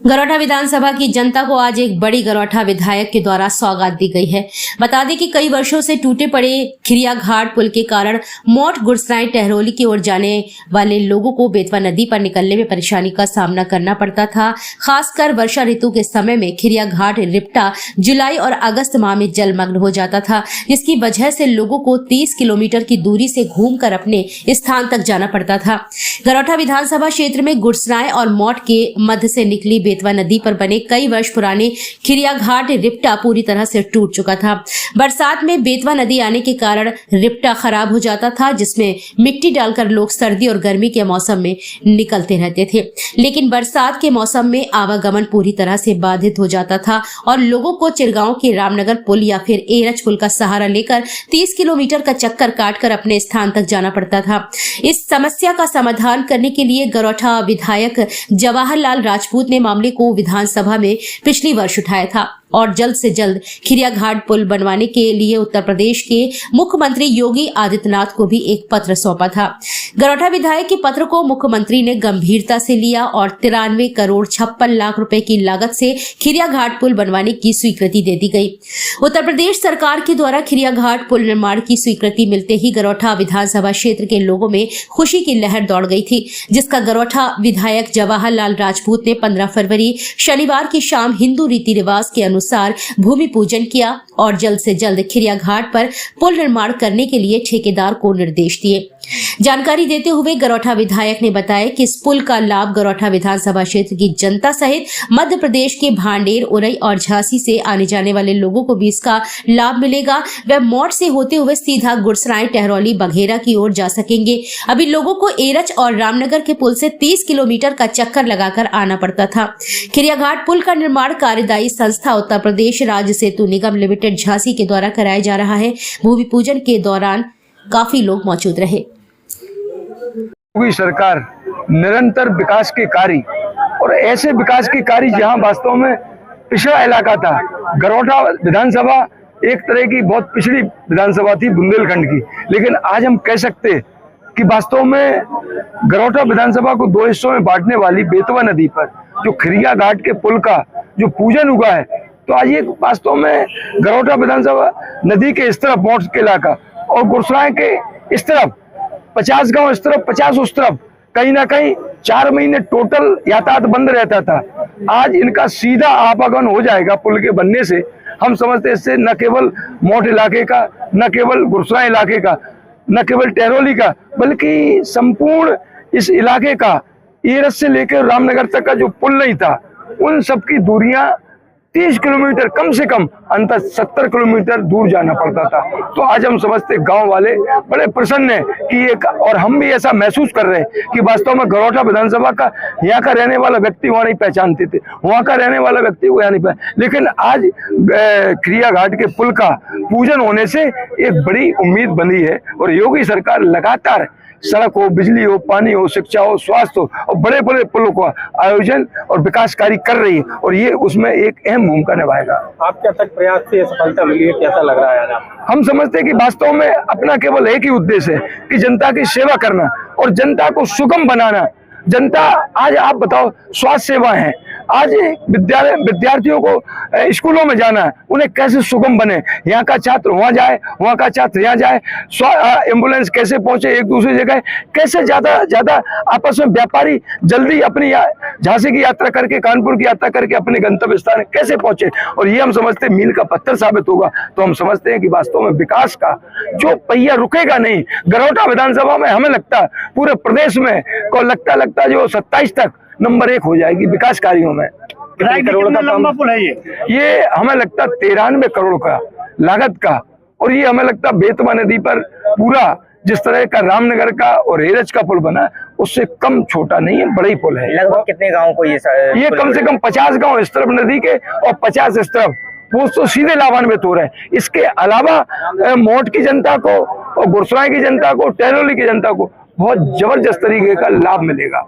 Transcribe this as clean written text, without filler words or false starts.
गरौठा विधानसभा की जनता को आज एक बड़ी गरौठा विधायक के द्वारा सौगात दी गई है। बता दें कि कई वर्षों से टूटे पड़े खिरिया घाट पुल के कारण मोट गुरसराय टहरोली की ओर जाने वाले लोगों को बेतवा नदी पर निकलने में परेशानी का सामना करना पड़ता था। खासकर वर्षा ऋतु के समय में खिरिया घाट रिपटा जुलाई और अगस्त माह में जलमग्न हो जाता था, जिसकी वजह से लोगों को 30 किलोमीटर की दूरी से घूमकर अपने स्थान तक जाना पड़ता था। गरौठा विधानसभा क्षेत्र में गुरसराय और मोट के मध्य से निकली बेतवा नदी पर बने कई वर्ष पुराने खिरिया घाट रिपटा पूरी तरह से टूट चुका था। बरसात में बेतवा नदी आने के कारण रिपटा खराब हो जाता था, जिसमें मिट्टी डालकर लोग सर्दी और गर्मी के मौसम में निकलते रहते थे। लेकिन बरसात के मौसम में आवागमन पूरी तरह से बाधित हो जाता था और लोगों को चिरगांव के रामनगर पुल या फिर एरच पुल का सहारा लेकर 30 किलोमीटर का चक्कर काटकर अपने स्थान तक जाना पड़ता था। इस समस्या का समाधान करने के लिए गरौठा विधायक जवाहरलाल राजपूत ने मामले को विधानसभा में पिछली वर्ष उठाया था और जल्द से जल्द खिरिया घाट पुल बनवाने के लिए उत्तर प्रदेश के मुख्यमंत्री योगी आदित्यनाथ को भी एक पत्र सौंपा था। गरौठा विधायक के पत्र को मुख्यमंत्री ने गंभीरता से लिया और 93 करोड़ 56 लाख रुपए की लागत से खिरिया घाट पुल बनवाने की स्वीकृति दे दी गई। उत्तर प्रदेश सरकार के द्वारा खिरिया घाट पुल निर्माण की स्वीकृति मिलते ही गरौठा विधानसभा क्षेत्र के लोगों में खुशी की लहर दौड़ गई थी, जिसका गरौठा विधायक जवाहरलाल राजपूत ने 15 फरवरी शनिवार की शाम हिंदू रीति रिवाज के अनुसार भूमि पूजन किया और जल्द से जल्द खिरिया घाट पर पुल निर्माण करने के लिए ठेकेदार को निर्देश दिए। जानकारी देते हुए गरौठा विधायक ने बताया कि इस पुल का लाभ गरौठा विधानसभा क्षेत्र की जनता सहित मध्य प्रदेश के भांडेर, उरई और झांसी से आने जाने वाले लोगों को भी इसका लाभ मिलेगा। वह मोट से होते हुए सीधा गुरसराय, टहरौली, बघेरा की ओर जा सकेंगे। अभी लोगों को एरच और रामनगर के पुल से 30 किलोमीटर का चक्कर लगाकर आना पड़ता था। खिरिया घाट पुल का निर्माण कार्यदायी संस्था उत्तर प्रदेश राज्य सेतु निगम लिमिटेड झांसी के द्वारा कराया जा रहा है। भूमि पूजन के दौरान काफी लोग मौजूद रहे। योगी सरकार निरंतर विकास के कार्य और ऐसे विकास के कार्य जहां वास्तव में पिछड़ा इलाका था। गरौठा विधानसभा एक तरह की बहुत पिछड़ी विधानसभा थी बुंदेलखंड की, लेकिन आज हम कह सकते हैं कि वास्तव में गरौठा विधानसभा को 2 हिस्सों में बांटने वाली बेतवा नदी पर जो खिरिया घाट के पुल का जो पूजन हुआ है, तो आज ये वास्तव में गरौठा विधानसभा नदी के इस तरफ मोट के इलाका और गुरसराय के इस तरफ 50 गांव इस तरफ 50 उस तरफ कहीं ना कहीं 4 महीने टोटल यातायात बंद रहता था। आज इनका सीधा आवागमन हो जाएगा पुल के बनने से। हम समझते हैं इससे न केवल मोट इलाके का, न केवल गुरसराय इलाके का, न केवल टहरौली का, बल्कि संपूर्ण इस इलाके का एरच से लेकर रामनगर तक का जो पुल नहीं था, उन सबकी दूरियां 30 किलोमीटर कम से कम अंतर 70 किलोमीटर दूर जाना पड़ता था। तो आज हम समझते गांव वाले बड़े प्रसन्न हैं कि एक, और हम भी ऐसा महसूस कर रहे हैं कि वास्तव में गरौठा विधानसभा का यहाँ का रहने वाला व्यक्ति वहाँ नहीं पहचानते थे, वहाँ का रहने वाला व्यक्ति को यहाँ नहीं पहचान, लेकिन आज खिरिया घाट के पुल का पूजन होने से एक बड़ी उम्मीद बनी है। और योगी सरकार लगातार सड़क हो, बिजली हो, पानी हो, शिक्षा हो, स्वास्थ्य हो और बड़े बड़े पुलों का आयोजन और विकास कार्य कर रही है और ये उसमें एक अहम भूमिका निभाएगा। आपके तक प्रयास से सफलता मिली है, कैसा लग रहा है? हम समझते हैं कि वास्तव में अपना केवल एक ही उद्देश्य है कि जनता की सेवा करना और जनता को सुगम बनाना। जनता आज आप बताओ स्वास्थ्य सेवा है, आज विद्यार्थियों को स्कूलों में जाना है, उन्हें कैसे सुगम बने, यहाँ का छात्र वहाँ जाए, वहाँ का छात्र यहाँ जाए, एम्बुलेंस कैसे पहुंचे एक दूसरी जगह, कैसे ज्यादा आपस में व्यापारी जल्दी अपनी झांसी की यात्रा करके, कानपुर की यात्रा करके अपने गंतव्य स्थान कैसे पहुंचे। और ये हम समझते हैं मील का पत्थर साबित होगा। तो हम समझते हैं कि वास्तव में विकास का जो पहिया रुकेगा नहीं। गरौठा विधानसभा में हमें लगता है पूरे प्रदेश में को लगता जो 27 तक नंबर 1 हो जाएगी विकास कार्यों में। कितने करोड़ का लंबा पुल है ये हमें लगता 93 करोड़ का लागत का, और ये हमें लगता बेतवा नदी पर पूरा जिस तरह का रामनगर का और एरच का पुल बना उससे कम छोटा नहीं है, बड़ा ही पुल है। लगभग कितने गाँव को ये कम से कम 50 गाँव इस तरफ नदी के और 50 इस तरफ, वो तो सीधे लाभान्वित हो रहे हैं। इसके अलावा मोट की जनता को और गुरसराय की जनता को, टहरौली की जनता को बहुत जबरदस्त तरीके का लाभ मिलेगा।